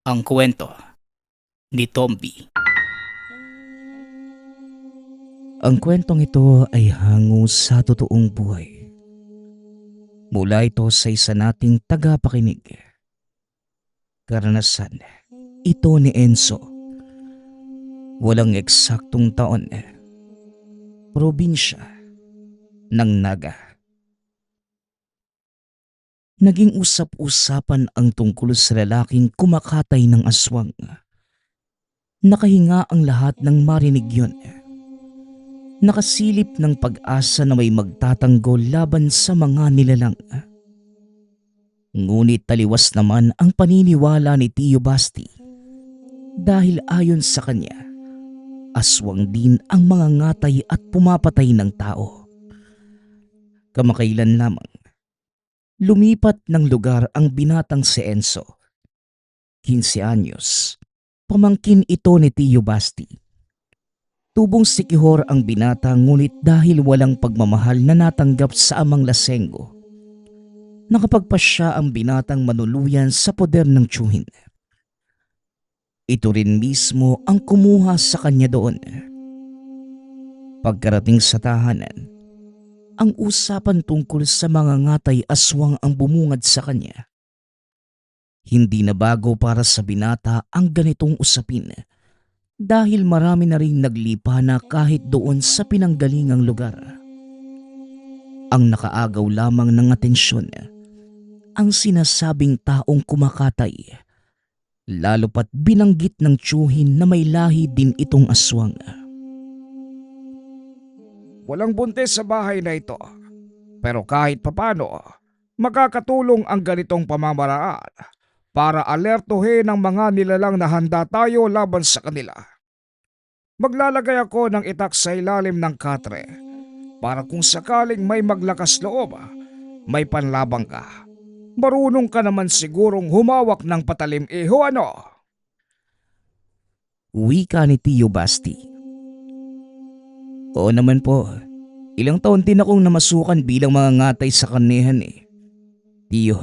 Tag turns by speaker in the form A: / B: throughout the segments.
A: Ang kwento ni Tomby.
B: Ang kwentong ito ay hango sa totoong buhay. Mula ito sa isa nating tagapakinig. Karanasan, ito ni Enzo. Walang eksaktong taon. Probinsya ng Naga. Naging usap-usapan ang tungkol sa lalaking kumakatay ng aswang. Nakahinga ang lahat ng marinig yun. Nakasilip ng pag-asa na may magtatanggol laban sa mga nilalang. Ngunit taliwas naman ang paniniwala ni Tio Basti dahil ayon sa kanya, aswang din ang mga ngatay at pumapatay ng tao. Kamakailan lamang, lumipat ng lugar ang binatang si Enzo. 15 anyos, pamangkin ito ni Tio Basti. Tubong sikihor ang binata ngunit dahil walang pagmamahal na natanggap sa amang Lasengo, nakapagpasya ang binatang manuluyan sa poder ng tiyuhin. Ito rin mismo ang kumuha sa kanya doon. Pagkarating sa tahanan, ang usapan tungkol sa mga ngatay aswang ang bumungad sa kanya. Hindi na bago para sa binata ang ganitong usapin dahil marami na rin naglipa na kahit doon sa pinanggalingang lugar. Ang nakaagaw lamang ng atensyon, ang sinasabing taong kumakatay, lalo pat binanggit ng tiyuhin na may lahi din itong aswang.
C: Walang buntis sa bahay na ito. Pero kahit papano, makakatulong ang ganitong pamamaraan para alertuhin ang mga nilalang na handa tayo laban sa kanila. Maglalagay ako ng itak sa ilalim ng katre para kung sakaling may maglakas loob, may panlabang ka. Marunong ka naman sigurong humawak ng patalim ano?
B: Wika ni Tio Basti. Oo naman po, ilang taon din akong namasukan bilang mga ngatay sa karnehan eh. Tio,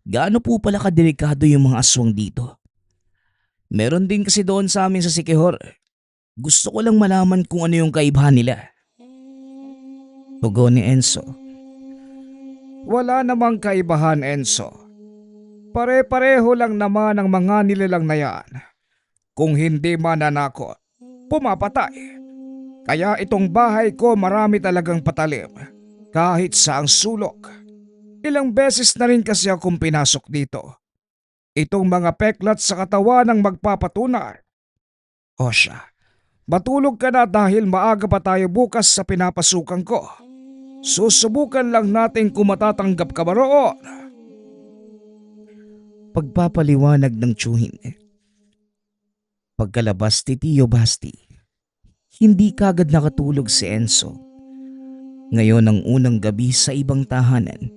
B: gaano po pala kadelikado yung mga aswang dito? Meron din kasi doon sa amin sa Sikihor. Gusto ko lang malaman kung ano yung kaibahan nila. Tugon ni Enzo.
C: Wala namang kaibahan, Enzo. Pare-pareho lang naman ang mga nilalang na yan. Kung hindi mananakot, pumapatay. Kaya itong bahay ko marami talagang patalim, kahit saang sulok. Ilang beses na rin kasi akong pinasok dito. Itong mga peklat sa katawan ang magpapatunay. O siya, matulog ka na dahil maaga pa tayo bukas sa pinapasukan ko. Susubukan lang natin kung matatanggap ka ba roon.
B: Pagpapaliwanag ng tiyuhin. Pagkalabas ni Tio Basti, hindi kagad nakatulog si Enzo. Ngayon ang unang gabi sa ibang tahanan,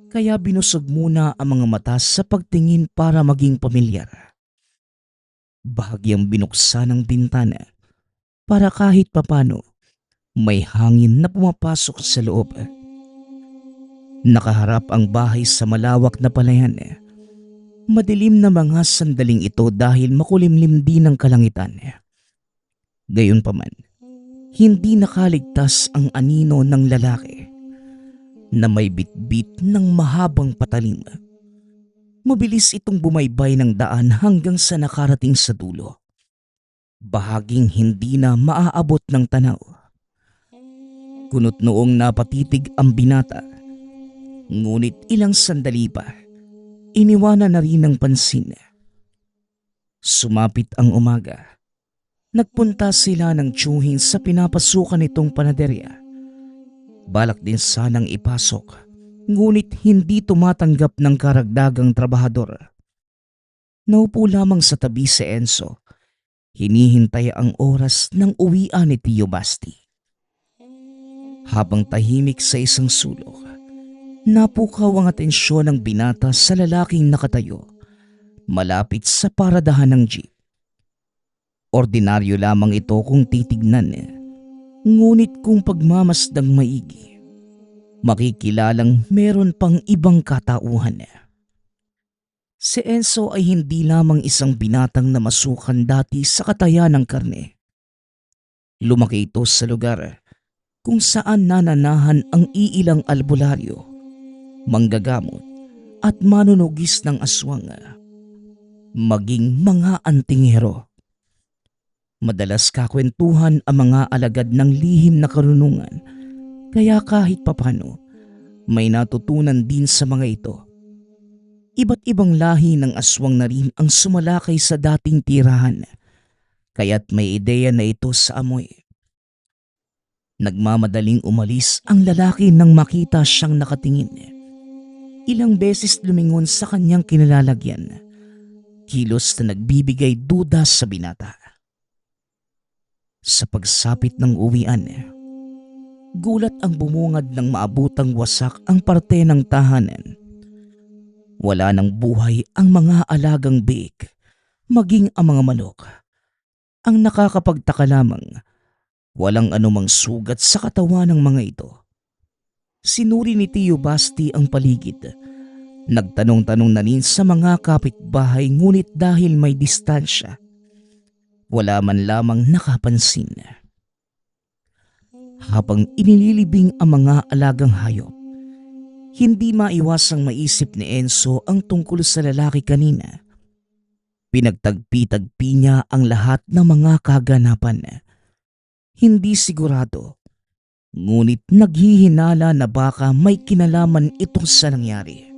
B: kaya binusog muna ang mga mata sa pagtingin para maging pamilyar. Bahagyang binuksan ang bintana para kahit papano may hangin na pumapasok sa loob. Nakaharap ang bahay sa malawak na palayan. Madilim na mga sandaling ito dahil makulimlim din ang kalangitan. Gayunpaman, hindi nakaligtas ang anino ng lalaki na may bitbit ng mahabang patalim. Mabilis itong bumaybay ng daan hanggang sa nakarating sa dulo. Bahaging hindi na maaabot ng tanaw. Kunot noong napatitig ang binata, ngunit ilang sandali pa, iniwanan na rin ng pansin. Sumapit ang umaga. Nagpunta sila ng tiyuhin sa pinapasukan nitong panaderya. Balak din sanang ipasok, ngunit hindi tumatanggap ng karagdagang trabahador. Naupo lamang sa tabi si Enzo. Hinihintay ang oras ng uwian ni Tio Basti. Habang tahimik sa isang sulok, napukaw ang atensyon ng binata sa lalaking nakatayo, malapit sa paradahan ng jeep. Ordinaryo lamang ito kung titignan, ngunit kung pagmamasdang maigi, makikilalang meron pang ibang katauhan. Si Enzo ay hindi lamang isang binatang na masukan dati sa katayan ng karne. Lumaki ito sa lugar kung saan nananahan ang iilang albularyo, manggagamot at manunugis ng aswang, maging mga antingero. Madalas kakwentuhan ang mga alagad ng lihim na karunungan, kaya kahit papano may natutunan din sa mga ito. Iba't ibang lahi ng aswang na rin ang sumalakay sa dating tirahan, kaya't may ideya na ito sa amoy. Nagmamadaling umalis ang lalaki nang makita siyang nakatingin. Ilang beses lumingon sa kanyang kinalalagyan, kilos na nagbibigay duda sa binata. Sa pagsapit ng uwian, gulat ang bumungad ng maabutang wasak ang parte ng tahanan. Wala ng buhay ang mga alagang biik, maging ang mga manok. Ang nakakapagtaka lamang, walang anumang sugat sa katawan ng mga ito. Sinuri ni Tio Basti ang paligid. Nagtanong-tanong na rin sa mga kapitbahay, ngunit dahil may distansya, wala man lamang nakapansin. Habang inililibing ang mga alagang hayop, hindi maiwasang maisip ni Enzo ang tungkol sa lalaki kanina. Pinagtagpi-tagpi niya ang lahat ng mga kaganapan. Hindi sigurado, ngunit naghihinala na baka may kinalaman ito sa nangyari.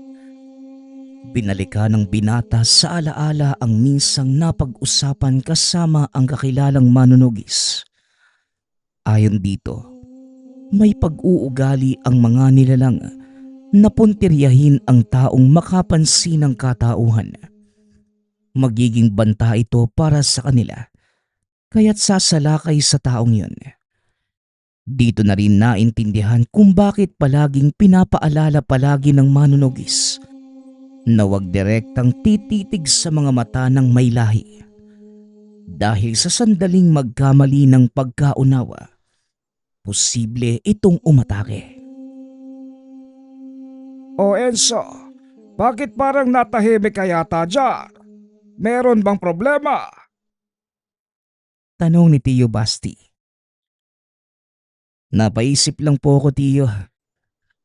B: Binalikan ng binata sa alaala ang minsang napag-usapan kasama ang kakilalang manunugis. Ayon dito, may pag-uugali ang mga nilalang na puntiryahin ang taong makapansin ng katauhan. Magiging banta ito para sa kanila, kaya't sasalakay sa taong yun. Dito na rin naintindihan kung bakit palaging pinapaalala palagi ng manunugis na huwag direktang tititig sa mga mata ng may lahi. Dahil sa sandaling magkamali ng pagkaunawa, posible itong umatake.
C: O Enzo, bakit parang natahimik ka yata dyan? Meron bang problema?
B: Tanong ni Tio Basti. Napaisip lang po ako, Tio.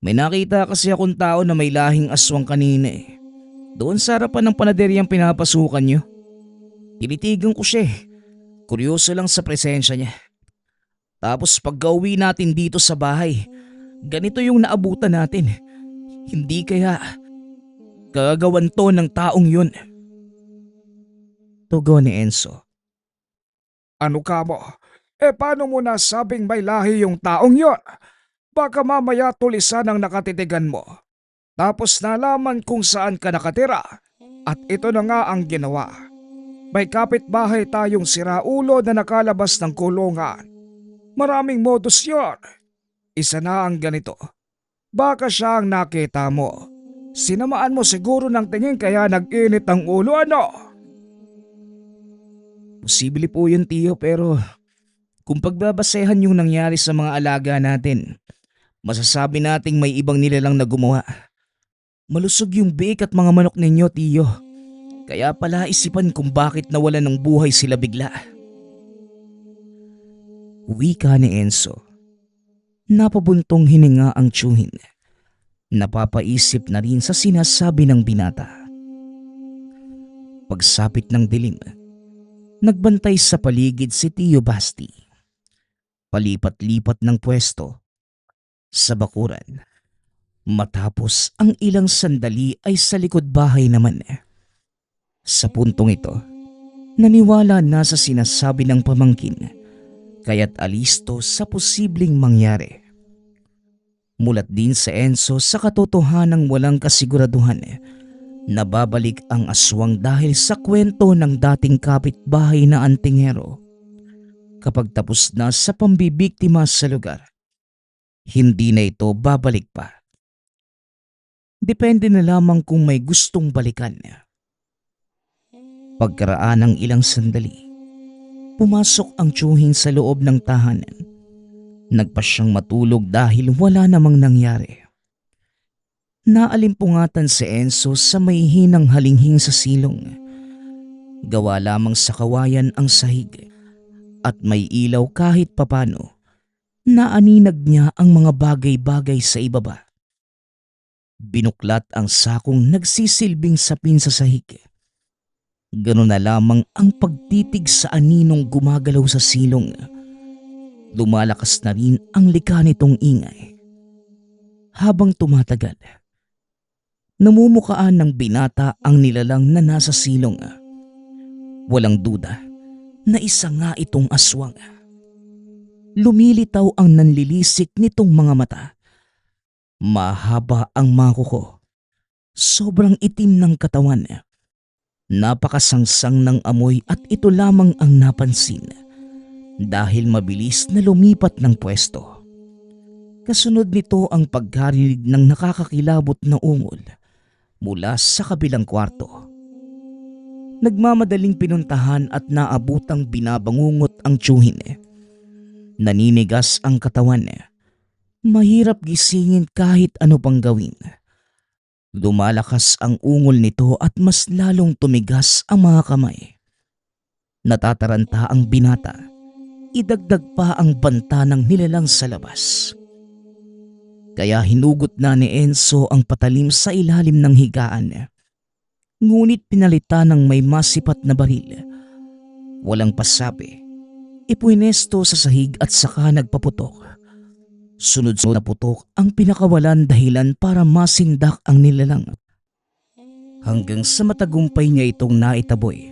B: May nakita kasi akong tao na may lahing aswang kanina eh. Doon sa harapan ng panaderyang pinapasukan nyo. Tinitigan ko siya eh. Kuryoso lang sa presensya niya. Tapos pagka-uwi natin dito sa bahay, ganito yung naabutan natin. Hindi kaya gagawan to ng taong yun. Tugon ni Enzo.
C: Ano ka mo? Paano mo nasabing may lahi yung taong yon? Baka mamaya tulisan ang nakatitigan mo. Tapos nalaman kung saan ka nakatira. At ito na nga ang ginawa. May kapitbahay tayong siraulo na nakalabas ng kulungan. Maraming modus yon. Isa na ang ganito. Baka siya ang nakita mo. Sinamaan mo siguro ng tingin kaya nag-init ang ulo, ano?
B: Posible po yun, Tio, pero kung pagbabasehan yung nangyari sa mga alaga natin, masasabi nating may ibang nilalang na gumawa. Malusog yung biik at mga manok ninyo, Tio. Kaya pala isipan kung bakit nawalan ng buhay sila bigla. Wika ni Enzo. Napabuntong hininga ang tiyuhin. Napapaisip na rin sa sinasabi ng binata. Pagsapit ng dilim, nagbantay sa paligid si Tio Basti. Palipat-lipat ng pwesto sa bakuran. Matapos ang ilang sandali ay sa likod bahay naman. Sa puntong ito, naniwala na sa sinasabi ng pamangkin, kaya't alisto sa posibleng mangyari. Mulat din sa Enzo sa katotohanang walang kasiguraduhan na babalik ang aswang dahil sa kwento ng dating kapitbahay na antingero. Kapag tapos na sa pambibiktima sa lugar, hindi na ito babalik pa. Depende na lamang kung may gustong balikan. Pagkaraan ng ilang sandali, pumasok ang tiyuhin sa loob ng tahanan. Nagpa siyang matulog dahil wala namang nangyari. Naalimpungatan si Enzo sa may hinang halinghing sa silong. Gawa lamang sa kawayan ang sahig at may ilaw kahit papano. Naaninag niya ang mga bagay-bagay sa ibaba. Binuklat ang sakong nagsisilbing sapin sa sahig. Ganun na lamang ang pagtitig sa aninong gumagalaw sa silong. Lumalakas na rin ang likha nitong ingay. Habang tumatagal, namumukaan ng binata ang nilalang na nasa silong. Walang duda na isa nga itong aswang. Lumilitaw ang nanlilisik nitong mga mata. Mahaba ang mga kuko. Sobrang itim ng katawan. Napakasangsang ng amoy at ito lamang ang napansin dahil mabilis na lumipat ng pwesto. Kasunod nito ang pagkarinig ng nakakakilabot na ungol mula sa kabilang kwarto. Nagmamadaling pinuntahan at naabutang binabangungot ang tiyuhin. Naninigas ang katawan. Mahirap gisingin kahit ano pang gawin. Lumalakas ang ungol nito at mas lalong tumigas ang mga kamay. Natataranta ang binata. Idagdag pa ang banta ng nilalang sa labas. Kaya hinugot na ni Enzo ang patalim sa ilalim ng higaan. Ngunit pinalitan ng may masipat na baril. Walang pasabi. Ipuinesto sa sahig at saka nagpaputok. Sunod-sunod na putok ang pinakawalan dahilan para masindak ang nilalang. Hanggang sa matagumpay niya itong naitaboy.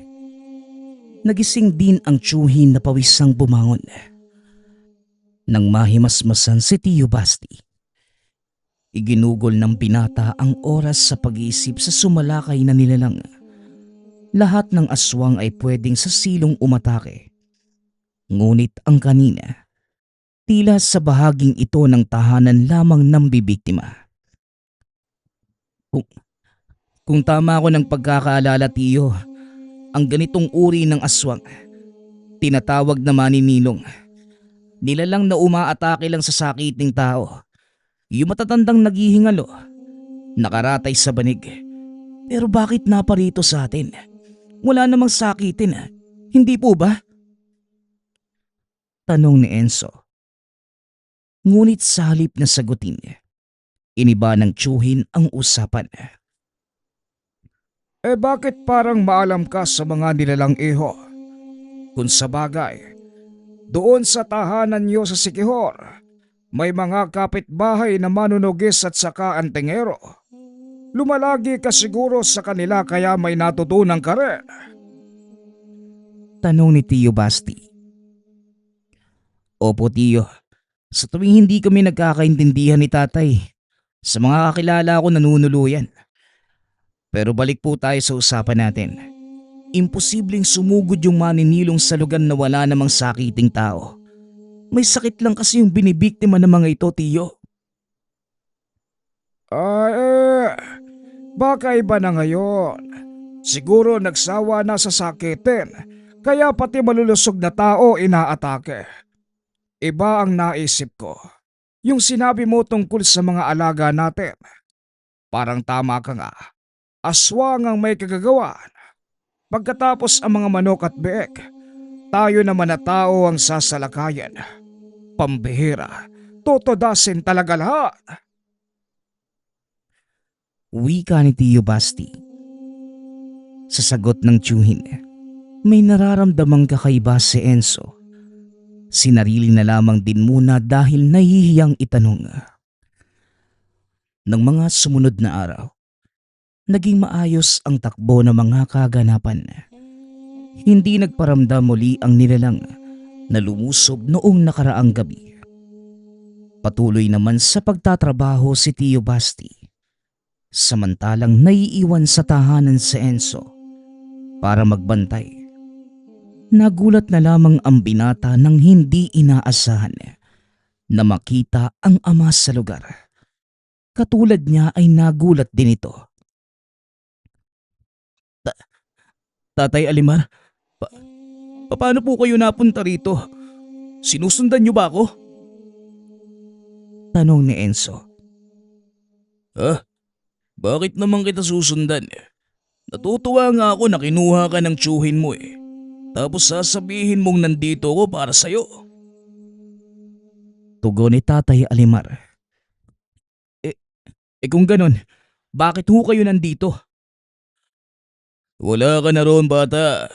B: Nagising din ang tiyuhin na pawisang bumangon. Nang mahimasmasan si Tio Basti, iginugol ng binata ang oras sa pag-iisip sa sumalakay na nilalang. Lahat ng aswang ay pwedeng sa silong umatake. Ngunit ang kanina, tila sa bahaging ito ng tahanan lamang ng bibiktima. Kung tama ako ng pagkakaalala, Tiyo, ang ganitong uri ng aswang, tinatawag na maninilong. Nilalang na umaatake lang sa sakiting tao. Yung matatandang naghihingalo, nakaratay sa banig. Pero bakit naparito sa atin? Wala namang sakitin, hindi po ba? Tanong ni Enzo. Ngunit sa halip na sagutin, iniba ng tiyuhin ang usapan.
C: Bakit parang maalam ka sa mga nilalang iho? Kung sa bagay, doon sa tahanan niyo sa Sikihor, may mga kapitbahay na manunugis at saka antingero. Lumalagi ka siguro sa kanila kaya may natutunan ka rin.
B: Tanong ni Tio Basti. Opo, Tiyo. Sa tuwing hindi kami nagkakaintindihan ni tatay, sa mga kakilala ko nanunuluyan. Pero balik po tayo sa usapan natin. Imposibleng sumugod yung maninilong sa lugar na wala namang sakiting tao. May sakit lang kasi yung binibiktima ng mga ito, Tiyo.
C: Baka iba na ngayon. Siguro nagsawa na sa sakitin, kaya pati malulusog na tao inaatake. Iba ang naisip ko. Yung sinabi mo tungkol sa mga alaga natin. Parang tama ka nga. Aswang ang may kagagawan. Pagkatapos ang mga manok at beek, tayo naman na tao ang sasalakayan. Pambihira, totodasin talaga lahat.
B: Wika ni Tio Basti. Sa sagot ng tiyuhin, may nararamdamang kakaiba si Enzo. Sinarili na lamang din muna dahil nahihiyang itanong. Nang mga sumunod na araw, naging maayos ang takbo ng mga kaganapan. Hindi nagparamdam muli ang nilalang na lumusob noong nakaraang gabi. Patuloy naman sa pagtatrabaho si Tio Basti. Samantalang naiiwan sa tahanan si Enzo para magbantay. Nagulat na lamang ang binata nang hindi inaasahan na makita ang ama sa lugar. Katulad niya ay nagulat din ito. Tatay Alimar, paano po kayo napunta rito? Sinusundan niyo ba ako? Tanong ni Enzo. Bakit naman kita susundan? Natutuwa nga ako na kinuha ka ng tiyuhin mo eh. Tapos sasabihin mong nandito ako para sa'yo. Tugon ni Tatay Alimar. Kung ganon, bakit ho kayo nandito? Wala ka na roon, bata.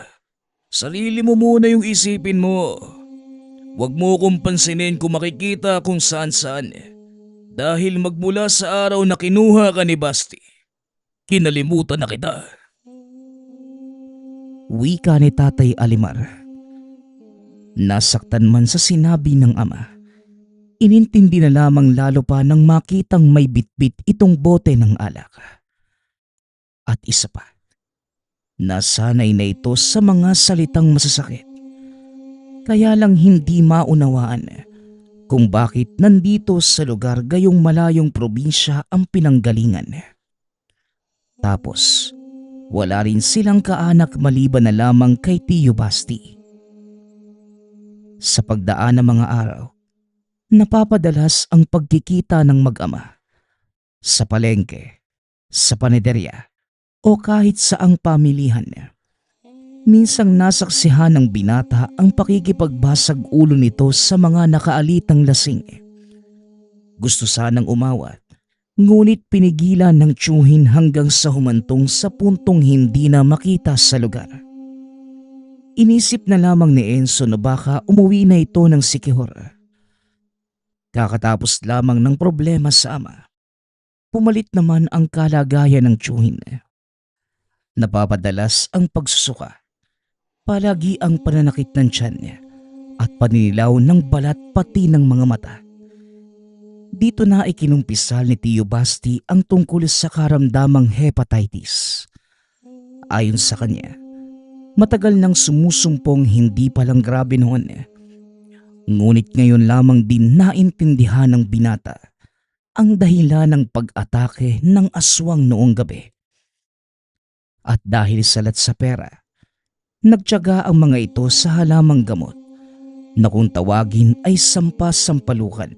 B: Sarili mo muna yung isipin mo. Huwag mo kong pansinin kung makikita kung saan-saan. Dahil magmula sa araw na kinuha ka ni Basti, kinalimutan na kita. Wika ni Tatay Alimar. Nasaktan man sa sinabi ng ama, inintindi na lamang lalo pa nang makitang may bitbit itong bote ng alak. At isa pa, nasanay na ito sa mga salitang masasakit. Kaya lang hindi maunawaan kung bakit nandito sa lugar gayong malayong probinsya ang pinanggalingan. Tapos, wala rin silang kaanak maliban na lamang kay Tio Basti. Sa pagdaan ng mga araw, napapadalas ang pagkikita ng mag-ama sa palengke, sa panederya o kahit saang pamilihan. Minsang nasaksihan ng binata ang pakikipagbasag ulo nito sa mga nakaalitang lasing. Gusto sanang umawat, ngunit pinigilan ng tiyuhin hanggang sa humantong sa puntong hindi na makita sa lugar. Inisip na lamang ni Enzo na baka umuwi na ito ng sikihor. Kakatapos lamang ng problema sa ama, pumalit naman ang kalagayan ng tiyuhin. Napapadalas ang pagsusuka, palagi ang pananakit ng tiyan at paninilaw ng balat pati ng mga mata. Dito na ikinumpisal ni Tio Basti ang tungkol sa karamdamang hepatitis. Ayon sa kanya, matagal nang sumusumpong hindi palang grabe noon. Ngunit ngayon lamang din naintindihan ng binata ang dahilan ng pag-atake ng aswang noong gabi. At dahil salat sa pera, nagtiyaga ang mga ito sa halamang gamot na kung tawagin ay sampas-sampalukan.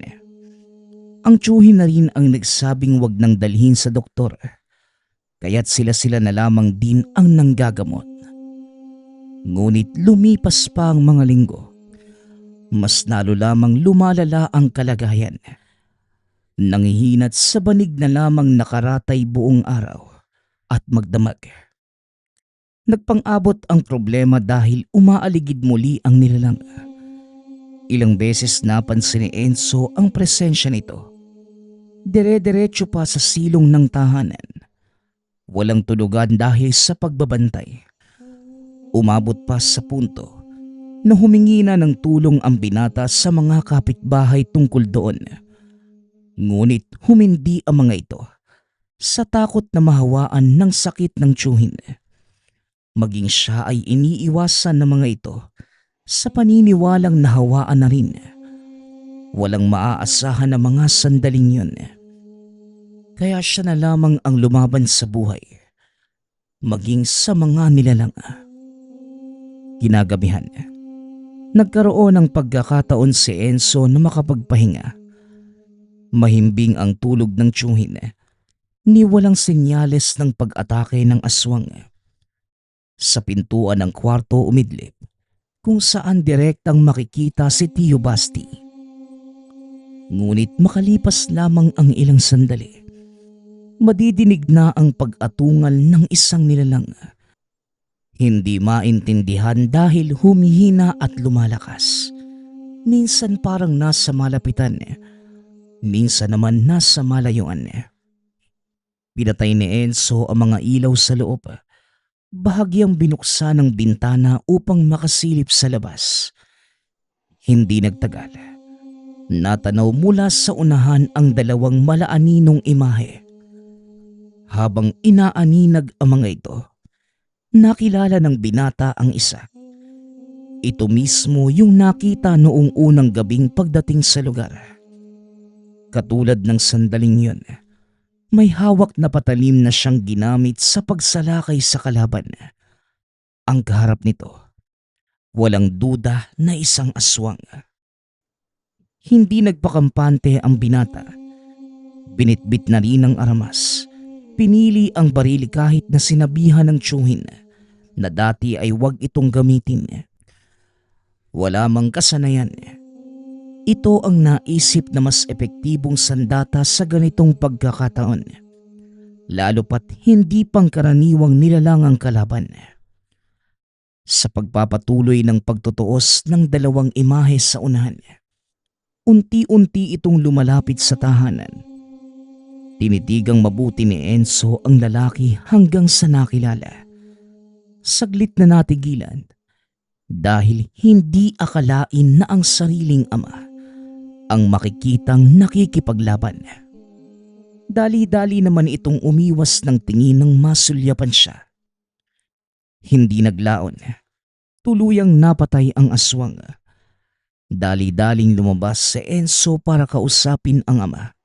B: Ang tiyuhin na rin ang nagsabing wag nang dalhin sa doktor, kaya't sila na lamang din ang nanggagamot. Ngunit lumipas pa ang mga linggo, mas lalo lamang lumalala ang kalagayan. Nangihinat sa banig na lamang nakaratay buong araw at magdamag. Nagpang-abot ang problema dahil umaaligid muli ang nilalang. Ilang beses napansin ni Enzo ang presensya nito. Dire-diretso pa sa silong ng tahanan. Walang tulugan dahil sa pagbabantay. Umabot pa sa punto na humingi na ng tulong ang binata sa mga kapitbahay tungkol doon. Ngunit humindi ang mga ito sa takot na mahawaan ng sakit ng tiyuhin. Maging siya ay iniiwasan ng mga ito sa paniniwalang nahawaan na rin. Walang maaasahan na mga sandaling yun. Kaya siya na lamang ang lumaban sa buhay, maging sa mga nilalang. Kinagabihan, nagkaroon ng pagkakataon si Enzo na makapagpahinga. Mahimbing ang tulog ng tiyuhin, ni walang senyales ng pag-atake ng aswang. Sa pintuan ng kwarto umidlip, kung saan direktang makikita si Tio Basti. Ngunit makalipas lamang ang ilang sandali, madidinig na ang pag-atungal ng isang nilalang. Hindi maintindihan dahil humihina at lumalakas. Minsan parang nasa malapitan, minsan naman nasa malayuan. Pinatay ni Enzo ang mga ilaw sa loob. Bahagyang binuksan ng bintana upang makasilip sa labas. Hindi nagtagal, natanaw mula sa unahan ang dalawang malaaninong imahe. Habang inaaninag ang mga ito, nakilala ng binata ang isa. Ito mismo yung nakita noong unang gabing pagdating sa lugar. Katulad ng sandaling yun, may hawak na patalim na siyang ginamit sa pagsalakay sa kalaban. Ang kaharap nito, walang duda na isang aswang. Hindi nagpakampante ang binata. Binitbit na rin ang armas pinili ang baril kahit na sinabihan ng tiyuhin na dati ay huwag itong gamitin. Wala mang kasanayan. Ito ang naisip na mas epektibong sandata sa ganitong pagkakataon. Lalo pat hindi pangkaraniwang nilalang ang kalaban. Sa pagpapatuloy ng pagtutuos ng dalawang imahe sa unahan, unti-unti itong lumalapit sa tahanan. Tinitigang mabuti ni Enzo ang lalaki hanggang sa nakilala. Saglit na natigilan dahil hindi akalain na ang sariling ama ang makikitang nakikipaglaban. Dali-dali naman itong umiwas ng tingin nang masulyapan siya. Hindi naglaon. Tuluyang napatay ang aswang. Dali-daling lumabas si Enzo para kausapin ang ama.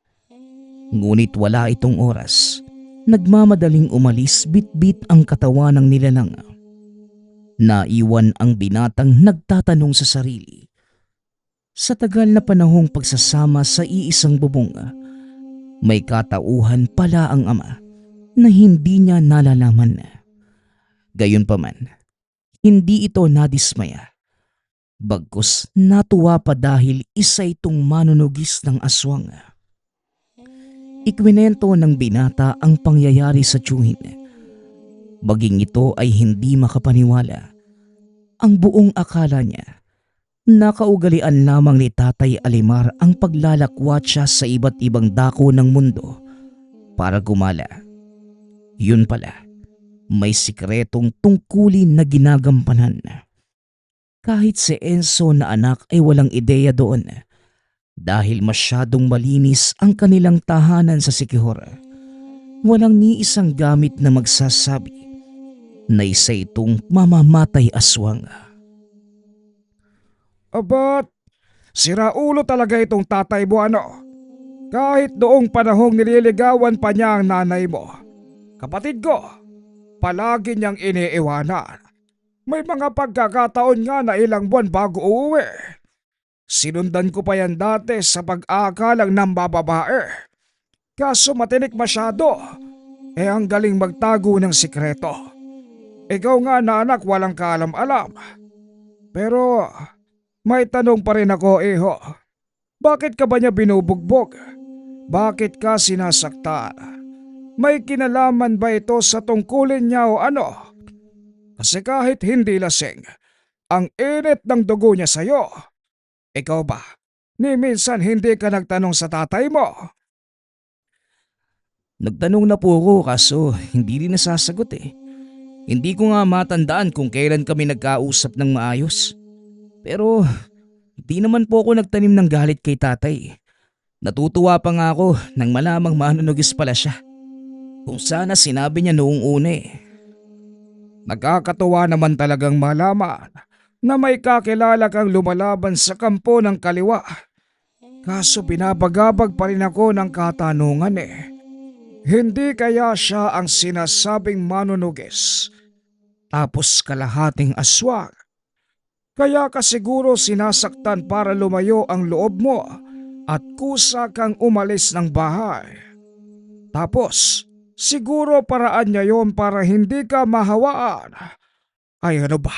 B: Ngunit wala itong oras. Nagmamadaling umalis bit-bit ang katawan ng nilalang. Naiwan ang binatang nagtatanong sa sarili. Sa tagal na panahong pagsasama sa iisang bubong, may katauhan pala ang ama na hindi niya nalalaman. Gayunpaman, hindi ito nadismaya. Bagkus natuwa pa dahil isa itong manunugis ng aswang. Ikwinento ng binata ang pangyayari sa tiyuhin. Maging ito ay hindi makapaniwala. Ang buong akala niya, nakaugalian lamang ni Tatay Alimar ang paglalakwatsa sa iba't ibang dako ng mundo para gumala. Yun pala, may sikretong tungkulin na ginagampanan. Kahit si Enzo na anak ay walang ideya doon dahil masyadong malinis ang kanilang tahanan sa Siquijor. Walang ni isang gamit na magsasabi na isa itong mamamatay aswang.
C: Abat, siraulo talaga itong tatay mo ano. Kahit noong panahong nililigawan pa niya ang nanay mo, kapatid ko, palagi niyang iniiwanan. May mga pagkakataon nga na ilang buwan bago uuwi. Sinundan ko pa yan dati sa pag-aakalang ng bababae. Kaso matinik masyado. Ang galing magtago ng sikreto. Ikaw nga na anak walang kaalam-alam. Pero may tanong pa rin ako, iho. Bakit ka ba niya binubugbog? Bakit ka sinasaktan? May kinalaman ba ito sa tungkulin niya o ano? Kasi kahit hindi lasing, ang init ng dugo niya sa'yo. Ikaw ba, ni minsan hindi ka nagtanong sa tatay mo?
B: Nagtanong na po ako kaso hindi rin nasasagot eh. Hindi ko nga matandaan kung kailan kami nagkausap ng maayos. Pero di naman po ako nagtanim ng galit kay tatay. Natutuwa pa nga ako nang malamang manunugis pala siya. Kung sana sinabi niya noong una eh.
C: Nagkakatuwa naman talagang malaman na may kakilala kang lumalaban sa kampo ng kaliwa. Kaso binabagabag pa rin ako ng katanungan eh. Hindi kaya siya ang sinasabing manunugis tapos kalahating aswang? Kaya ka siguro sinasaktan para lumayo ang loob mo at kusa kang umalis ng bahay. Tapos siguro paraan niya yon para hindi ka mahawaan. Ay ano ba?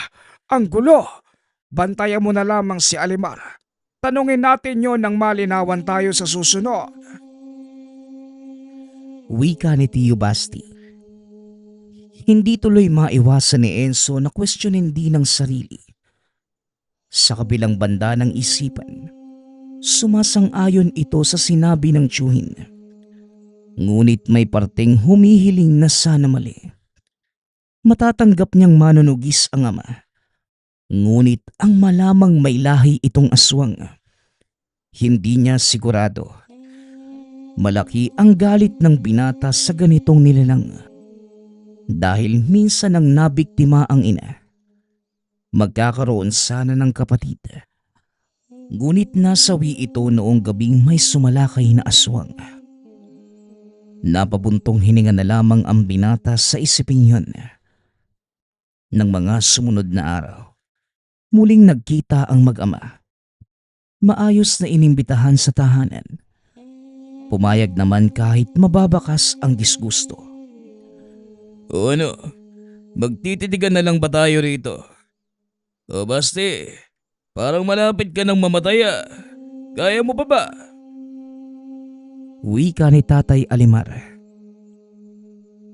C: Ang gulo! Bantayan mo na lamang si Alimar. Tanungin natin yon nang malinawan tayo sa susunod.
B: Wika ni Tio Basti. Hindi tuloy maiwasan ni Enzo na questionin din ng sarili. Sa kabilang banda ng isipan, sumasang-ayon ito sa sinabi ng tiyuhin. Ngunit may parteng humihiling na sana mali. Matatanggap niyang manunugis ang ama. Ngunit ang malamang may lahi itong aswang. Hindi niya sigurado. Malaki ang galit ng binata sa ganitong nilalang. Dahil minsan ang nabiktima ang ina. Magkakaroon sana ng kapatid. Ngunit nasawi ito noong gabing may sumalakay na aswang. Napabuntong hininga na lamang ang binata sa isipin yun. Ng mga sumunod na araw, muling nagkita ang mag-ama. Maayos na inimbitahan sa tahanan. Pumayag naman kahit mababakas ang disgusto.
A: O ano, magtititigan na lang ba tayo rito? O Basti, parang malapit ka nang mamatay ah. Kaya mo pa ba?
B: Wika ni Tatay Alimar.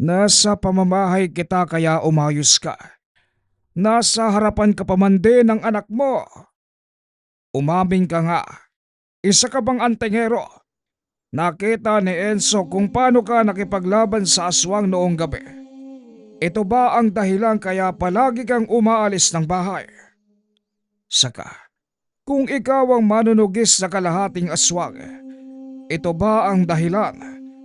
C: Nasa pamamahay kita kaya umayos ka. Nasa harapan ka pa man din ng anak mo. Umaming ka nga. Isa ka bang antingero? Nakita ni Enzo kung paano ka nakipaglaban sa aswang noong gabi. Ito ba ang dahilan kaya palagi kang umaalis ng bahay? Saka, kung ikaw ang manunugis sa kalahating aswang, ito ba ang dahilan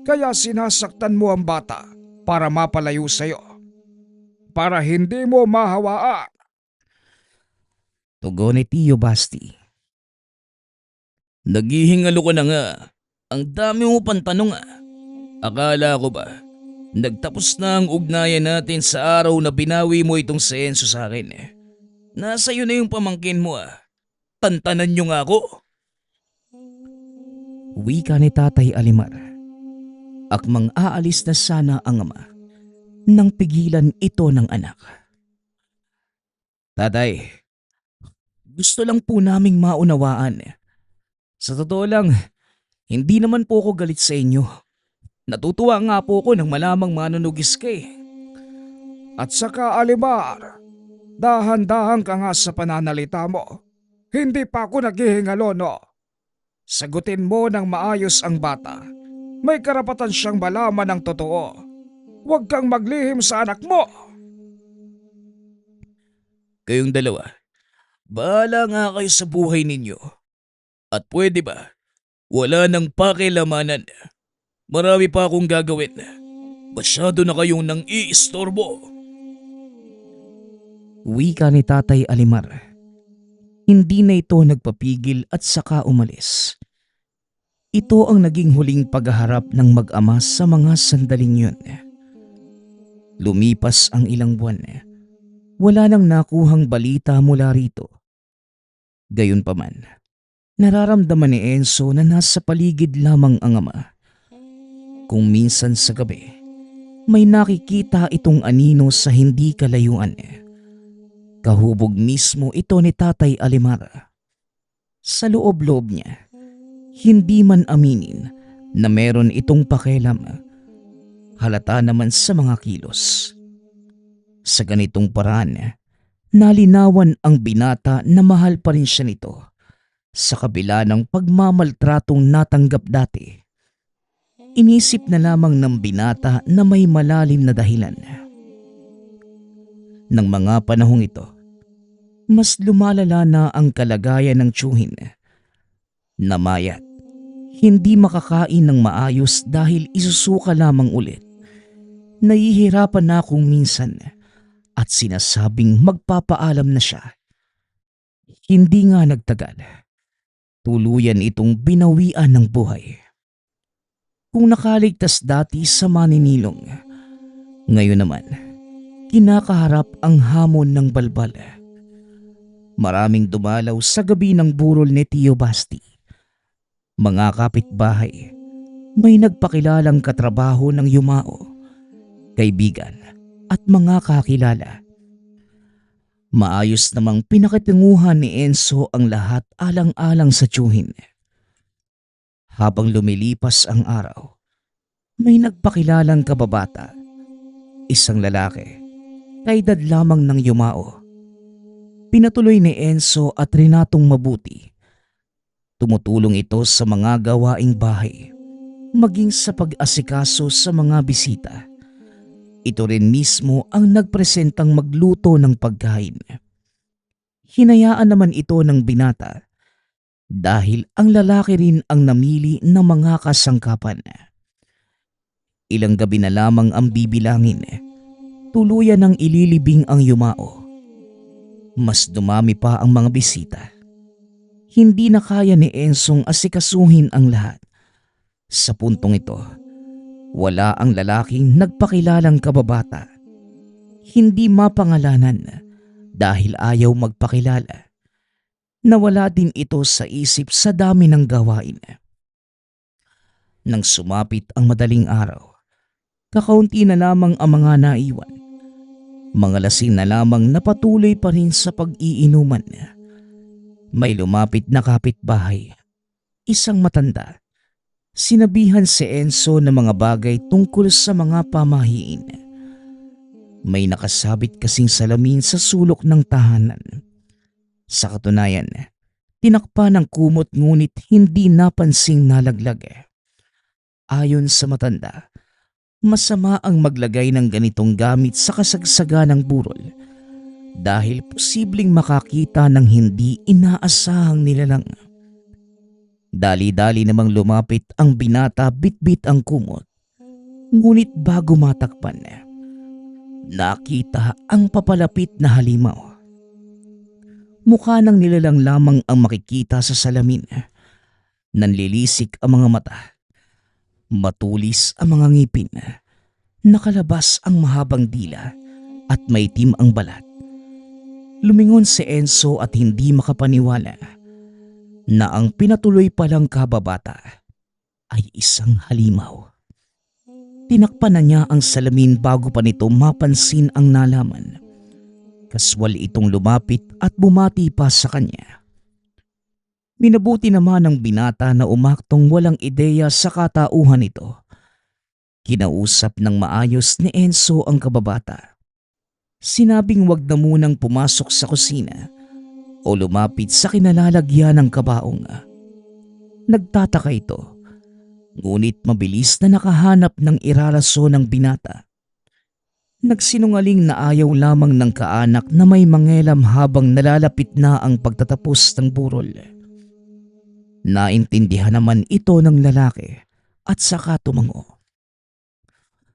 C: kaya sinasaktan mo ang bata para mapalayo sa'yo? Para hindi mo mahawaan?
B: Tugon ni Tio Basti.
A: Naghihingalo ka na nga. Ang dami mo pang tanong ah. Akala ko ba, nagtapos na ang ugnayan natin sa araw na binawi mo itong si Enzo sa akin eh. Nasa iyo na yung pamangkin mo ah. Tantanan niyo nga ako.
B: Wika ni Tatay Alimar. Akmang aalis na sana ang ama nang pigilan ito ng anak. Tatay, gusto lang po naming maunawaan. Sa totoo lang, hindi naman po ako galit sa inyo. Natutuwa nga po ako nang malamang manunugis ka eh.
C: At saka Alimar, dahan-dahan ka nga sa pananalita mo. Hindi pa ako naghihingalo no. Sagutin mo ng maayos ang bata. May karapatan siyang malaman ng totoo. Huwag kang maglihim sa anak mo.
A: Kayong dalawa, bahala nga kayo sa buhay ninyo. At pwede ba, wala nang pakilamanan. Marami pa akong gagawin. Masyado na kayong nang iistorbo.
B: Wika ni Tatay Alimar. Hindi na ito nagpapigil at saka umalis. Ito ang naging huling paghaharap ng mag-ama sa mga sandaling yun. Lumipas ang ilang buwan. Wala nang nakuhang balita mula rito. Gayunpaman, nararamdaman ni Enzo na nasa paligid lamang ang ama. Kung minsan sa gabi, may nakikita itong anino sa hindi kalayuan. Kahubog mismo ito ni Tatay Alimar. Sa loob-loob niya, hindi man aminin na meron itong pakialam. Halata naman sa mga kilos. Sa ganitong paraan, nalinawan ang binata na mahal pa rin siya nito sa kabila ng pagmamaltratong natanggap dati. Inisip na lamang ng binata na may malalim na dahilan. Nang mga panahong ito, mas lumalala na ang kalagayan ng tiyuhin. Namayat, hindi makakain ng maayos dahil isusuka lamang ulit. Nahihirapan na akong minsan at sinasabing magpapaalam na siya. Hindi nga nagtagal. Tuluyan itong binawian ng buhay. Kung nakaligtas dati sa maninilong, ngayon naman, kinakaharap ang hamon ng balbal. Maraming dumalaw sa gabi ng burol ni Tio Basti. Mga kapitbahay, may nagpakilalang katrabaho ng yumao, kaibigan at mga kakilala. Maayos namang pinakitunguhan ni Enzo ang lahat alang-alang sa tiyuhin. Habang lumilipas ang araw, may nagpakilalang kababata, isang lalaki, kaedad lamang ng yumao. Pinatuloy ni Enzo at Renatong mabuti. Tumutulong ito sa mga gawaing bahay, maging sa pag-asikaso sa mga bisita. Ito rin mismo ang nagpresentang magluto ng pagkain. Hinayaan naman ito ng binata dahil ang lalaki rin ang namili ng mga kasangkapan. Ilang gabi na lamang ang bibilangin, tuluyan ng ililibing ang yumao. Mas dumami pa ang mga bisita. Hindi na kaya ni Enzong asikasuhin ang lahat. Sa puntong ito, wala ang lalaking nagpakilalang kababata. Hindi mapangalanan dahil ayaw magpakilala. Nawala din ito sa isip sa dami ng gawain. Nang sumapit ang madaling araw, Kakaunti na lamang ang mga naiwan. Mga lasing na lamang na patuloy pa rin sa pag-iinuman. May lumapit na kapitbahay, isang matanda. Sinabihan si Enzo ng mga bagay tungkol sa mga pamahiin. May nakasabit kasing salamin sa sulok ng tahanan. Sa katunayan, tinakpa ng kumot ngunit hindi napansing nalaglag. Ayon sa matanda, masama ang maglagay ng ganitong gamit sa kasagsagan ng burol dahil posibleng makakita ng hindi inaasahang nilalang. Dali-dali namang lumapit ang binata bitbit ang kumot. Ngunit bago matakpan, nakita ang papalapit na halimaw. Mukha ng nilalang lamang ang makikita sa salamin. Nanlilisik ang mga mata. Matulis ang mga ngipin. Nakalabas ang mahabang dila at maitim ang balat. Lumingon si Enzo at hindi makapaniwala na ang pinatuloy palang kababata ay isang halimaw. Tinakpan na niya ang salamin bago pa nito mapansin ang nalaman. Kaswal itong lumapit at bumati pa sa kanya. Minabuti naman ng binata na umaktong walang ideya sa katauhan nito. Kinausap ng maayos ni Enzo ang kababata. Sinabing wag na munang pumasok sa kusina o lumapit sa kinalalagyan ng kabaong. Nagtataka ito, ngunit mabilis na nakahanap ng iraraso ng binata. Nagsinungaling na ayaw lamang ng kaanak na may mangelam habang nalalapit na ang pagtatapos ng burol. Naintindihan naman ito ng lalaki at saka tumango.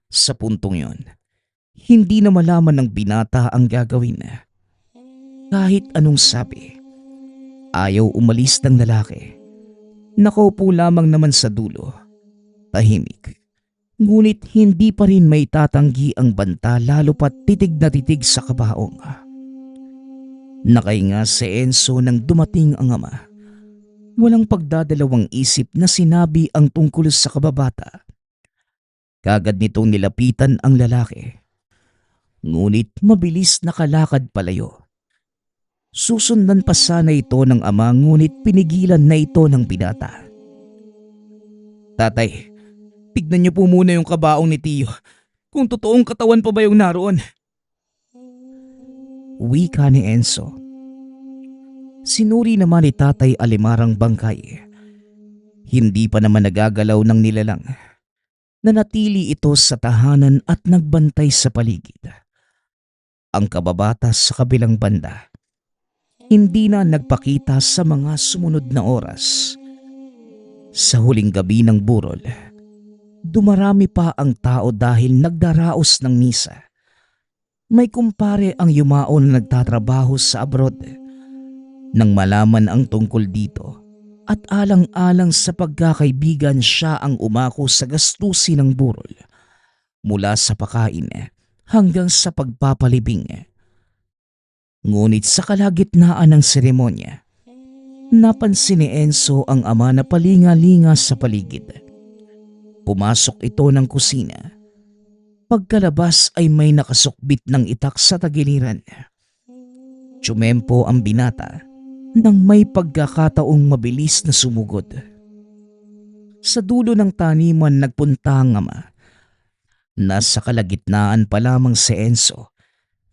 B: Sa puntong yon, hindi na malaman ng binata ang gagawin. Kahit anong sabi, ayaw umalis ng lalaki. Nakaupo lamang naman sa dulo, tahimik. Ngunit hindi pa rin may tatanggi ang banta lalo pat titig na titig sa kabaong. Nakahinga si Enzo nang dumating ang ama. Walang pagdadalawang isip na sinabi ang tungkol sa kababata. Kagad nitong nilapitan ang lalaki. Ngunit mabilis nakalakad palayo. Susundan pa sana ito ng ama ngunit pinigilan na ito ng binata. Tatay, tignan niyo po muna yung kabaong ni Tiyo. Kung totoong katawan pa ba yung naroon? Wika ni Enzo. Sinuri naman ni Tatay Alimar ang bangkay. Hindi pa naman nagagalaw ng nilalang. Nanatili ito sa tahanan at nagbantay sa paligid. Ang kababata sa kabilang banda, hindi na nagpakita sa mga sumunod na oras. Sa huling gabi ng burol, dumarami pa ang tao dahil nagdaraos ng misa. May kumpare ang yumao na nagtatrabaho sa abroad. Nang malaman ang tungkol dito at alang-alang sa pagkakaibigan, siya ang umako sa gastusin ng burol mula sa pakain hanggang sa pagpapalibing. Ngunit sa kalagitnaan ng seremonya, napansin ni Enzo ang ama na palinga-linga sa paligid. Pumasok ito ng kusina. Pagkalabas ay may nakasukbit ng itak sa tagiliran. Tsumempo ang binata nang may pagkakataong mabilis na sumugod. Sa dulo ng taniman nagpunta ang ama. Nasa kalagitnaan pa lamang si Enzo.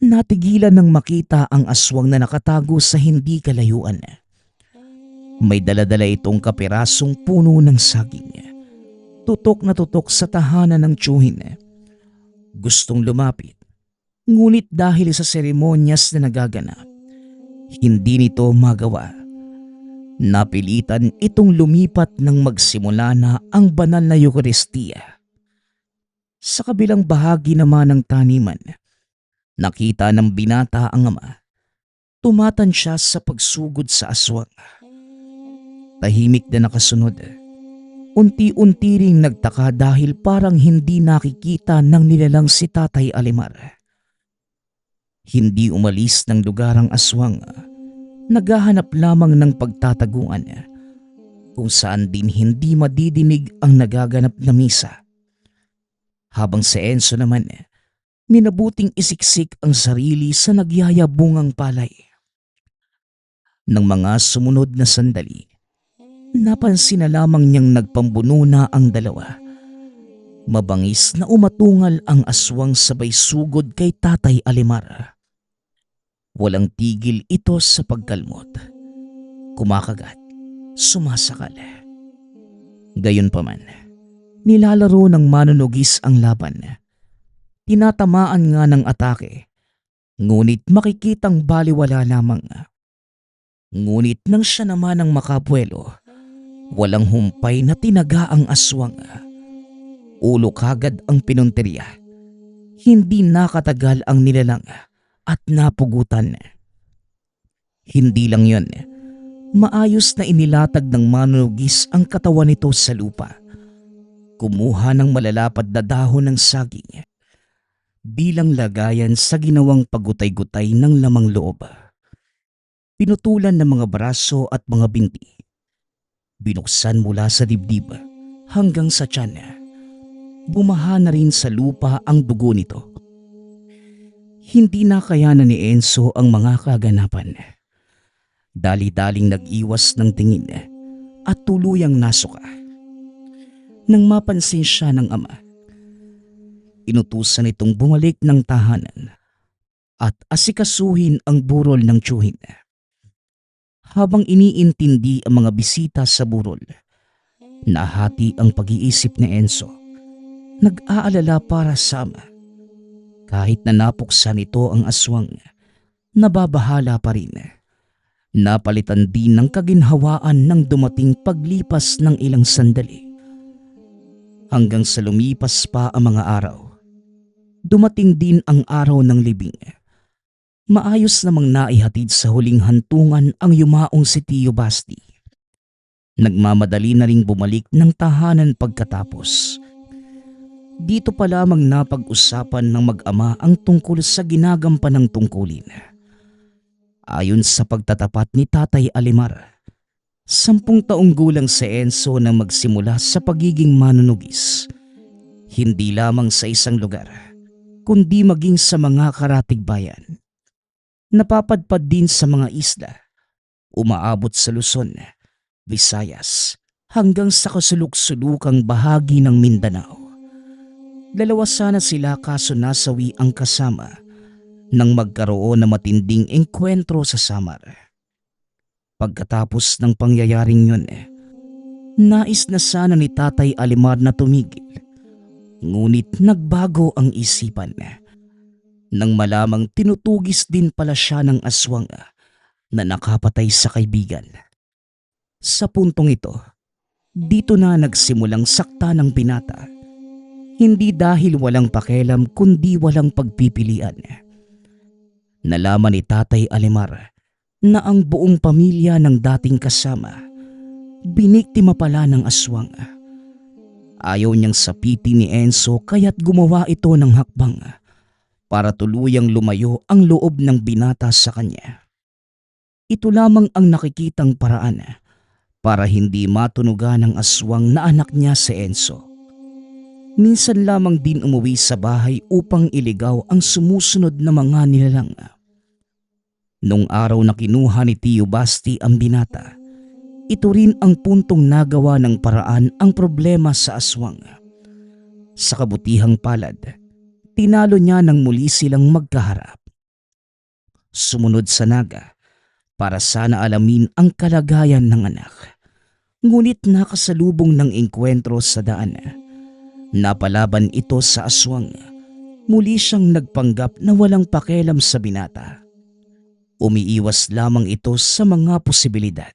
B: Natigilan nang makita ang aswang na nakatago sa hindi kalayuan. May daladala itong kapirasong puno ng saging. Tutok na tutok sa tahanan ng tiyuhin. Gustong lumapit, ngunit dahil sa seremonyas na nagaganap, hindi nito magawa. Napilitan itong lumipat nang magsimula na ang banal na Eucharistia. Sa kabilang bahagi naman ng taniman, nakita ng binata ang ama. Tumatansya sa pagsugod sa aswang. Tahimik na nakasunod. Unti-unti ring nagtaka dahil parang hindi nakikita ng nilalang si Tatay Alimar. Hindi umalis ng lugar ang aswang. Naghahanap lamang ng pagtataguan kung saan din hindi madidinig ang nagaganap na misa. Habang si Enzo naman, minabuting isiksik ang sarili sa nagyayabungang palay. Nang mga sumunod na sandali, napansin na lamang niyang nagpambuno na ang dalawa. Mabangis na umatungal ang aswang sabay sugod kay Tatay Alimar. Walang tigil ito sa pagkalmot. Kumakagat, sumasakal. Gayunpaman, nilalaro ng manunugis ang laban. Tinatamaan nga ng atake, ngunit makikitang baliwala lamang. Ngunit nang siya naman ang makabuelo, walang humpay na tinaga ang aswang. Ulo kagad ang pinunteriya. Hindi nakatagal ang nilalang at napugutan. Hindi lang yon, maayos na inilatag ng manunugis ang katawan nito sa lupa. Kumuha ng malalapad na dahon ng saging bilang lagayan sa ginawang pagutay-gutay ng lamang loob. Pinutulan ng mga braso at mga binti. Binuksan mula sa dibdib hanggang sa tiyan. Bumaha na rin sa lupa ang dugo nito. Hindi na kayanan ni Enzo ang mga kaganapan. Dali-daling nag-iwas ng tingin at tuluyang nasuka. Nang mapansin siya ng ama, inutusan itong bumalik ng tahanan at asikasuhin ang burol ng tiyuhin. Habang iniintindi ang mga bisita sa burol, nahati ang pag-iisip ni Enzo. Nag-aalala para sa ama. Kahit na napuksan ito ang aswang, nababahala pa rin. Napalitan din ng kaginhawaan ng dumating paglipas ng ilang sandali. Hanggang sa lumipas pa ang mga araw, dumating din ang araw ng libing. Maayos namang naihatid sa huling hantungan ang yumaong si Tio Basti. Nagmamadali na ring bumalik ng tahanan pagkatapos. Dito pa lamang napag-usapan ng mag-ama ang tungkol sa ginagampanang tungkulin. Ayon sa pagtatapat ni Tatay Alimar, 10 taong gulang si Enzo nang magsimula sa pagiging manunugis. Hindi lamang sa isang lugar, kundi maging sa mga karatig bayan. Napapadpad din sa mga isla, umaabot sa Luzon, Visayas, hanggang sa kasuluk-sulukang bahagi ng Mindanao. Dalawa sana sila kaso nasawi ang kasama nang magkaroon ng matinding engkwentro sa Samar. Pagkatapos ng pangyayaring yun, nais na sana ni Tatay Alimar na tumigil. Ngunit nagbago ang isipan. Nang malamang tinutugis din pala siya ng aswang na nakapatay sa kaibigan. Sa puntong ito, dito na nagsimulang sakta ng binata. Hindi dahil walang pakialam kundi walang pagpipilian. Nalaman ni Tatay Alimar na ang buong pamilya ng dating kasama biniktima pala ng aswang. Ayaw niyang sapitin ni Enzo kaya't gumawa ito ng hakbang para tuluyang lumayo ang loob ng binata sa kanya. Ito lamang ang nakikitang paraan para hindi matunugan ng aswang na anak niya si Enzo. Minsan lamang din umuwi sa bahay upang iligaw ang sumusunod na mga nilalang. Nung araw na kinuha ni Tio Basti ang binata, ito rin ang puntong nagawa ng paraan ang problema sa aswang. Sa kabutihang palad, tinalo niya nang muli silang magkaharap. Sumunod sa naga para sana alamin ang kalagayan ng anak. Ngunit nakasalubong ng engkwentro sa daan. Napalaban ito sa aswang. Muli siyang nagpanggap na walang pakialam sa binata. Umiiwas lamang ito sa mga posibilidad.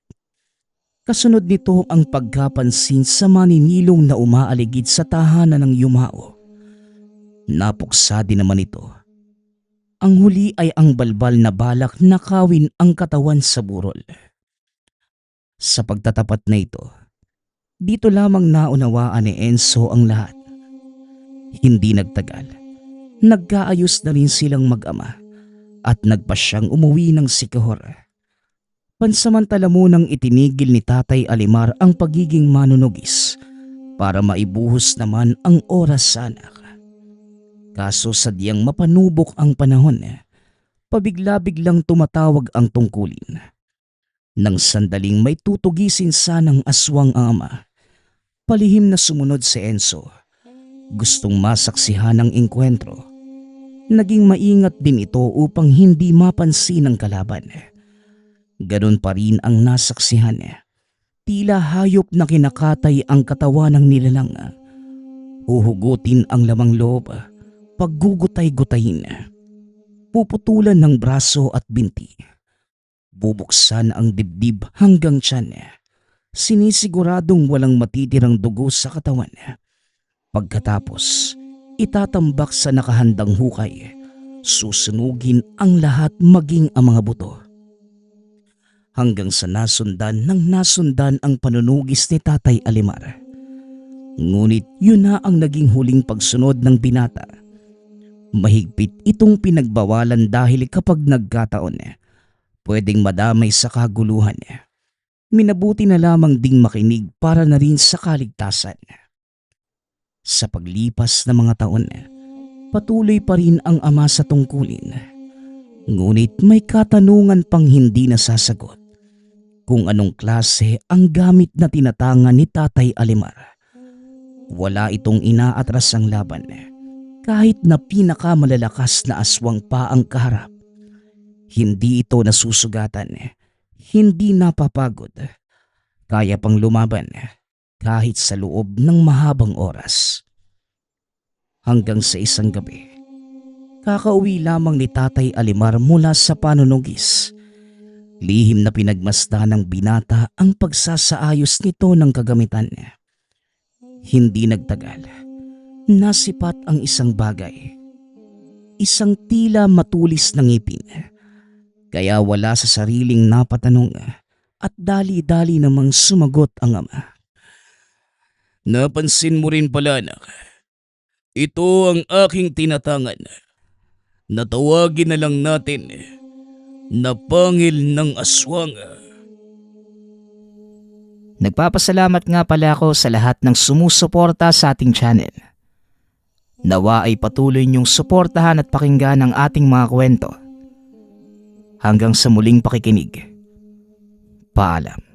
B: Kasunod nito ang pagkapansin sa maninilong na umaaligid sa tahanan ng yumao. Napuksa din naman ito. Ang huli ay ang balbal na balak na kawin ang katawan sa burol. Sa pagtatapat na ito, dito lamang naunawaan ni Enzo ang lahat. Hindi nagtagal, nagkaayos na rin silang mag-ama at nagpa siyang umuwi ng Sikihor. Pansamantala munang itinigil ni Tatay Alimar ang pagiging manunugis para maibuhos naman ang oras sa anak. Kaso sadyang mapanubok ang panahon, pabigla-biglang tumatawag ang tungkulin. Nang sandaling may tutugisin sanang aswang ang ama, palihim na sumunod si Enzo. Gustong masaksihan ang engkwentro. Naging maingat din ito upang hindi mapansin ng kalaban. Ganon pa rin ang nasaksihan. Tila hayop na kinakatay ang katawan ng nilalang. Uhugutin ang lamang loob, paggugutay-gutayin. Puputulan ng braso at binti. Bubuksan ang dibdib hanggang tiyan. Sinisiguradong walang matitirang dugo sa katawan. Pagkatapos, itatambak sa nakahandang hukay. Susunugin ang lahat maging ang mga buto. Hanggang sa nasundan ang panunugis ni Tatay Alimar. Ngunit yun na ang naging huling pagsunod ng binata. Mahigpit itong pinagbawalan dahil kapag nagkataon, pwedeng madamay sa kaguluhan. Minabuti na lamang ding makinig para na rin sa kaligtasan. Sa paglipas ng mga taon, patuloy pa rin ang ama sa tungkulin. Ngunit may katanungan pang hindi nasasagot. Kung anong klase ang gamit na tinatangan ni Tatay Alimar. Wala itong inaatras ang laban. Kahit na pinakamalalakas na aswang pa ang kaharap. Hindi ito nasusugatan. Hindi napapagod. Kaya pang lumaban kahit sa loob ng mahabang oras. Hanggang sa isang gabi, kakauwi lamang ni Tatay Alimar mula sa panunugis. Lihim na pinagmasdan ng binata ang pagsasaayos nito ng kagamitan. Hindi nagtagal, nasipat ang isang bagay. Isang tila matulis na ngipin. Kaya wala sa sariling napatanong at dali-dali namang sumagot ang ama.
A: Napansin mo rin pala, anak. Ito ang aking tinatangan. Natawagin na lang natin na pangil ng aswang.
B: Nagpapasalamat nga pala ako sa lahat ng sumusuporta sa ating channel. Nawa ay patuloy niyong suportahan at pakinggan ang ating mga kwento. Hanggang sa muling pakikinig. Paalam.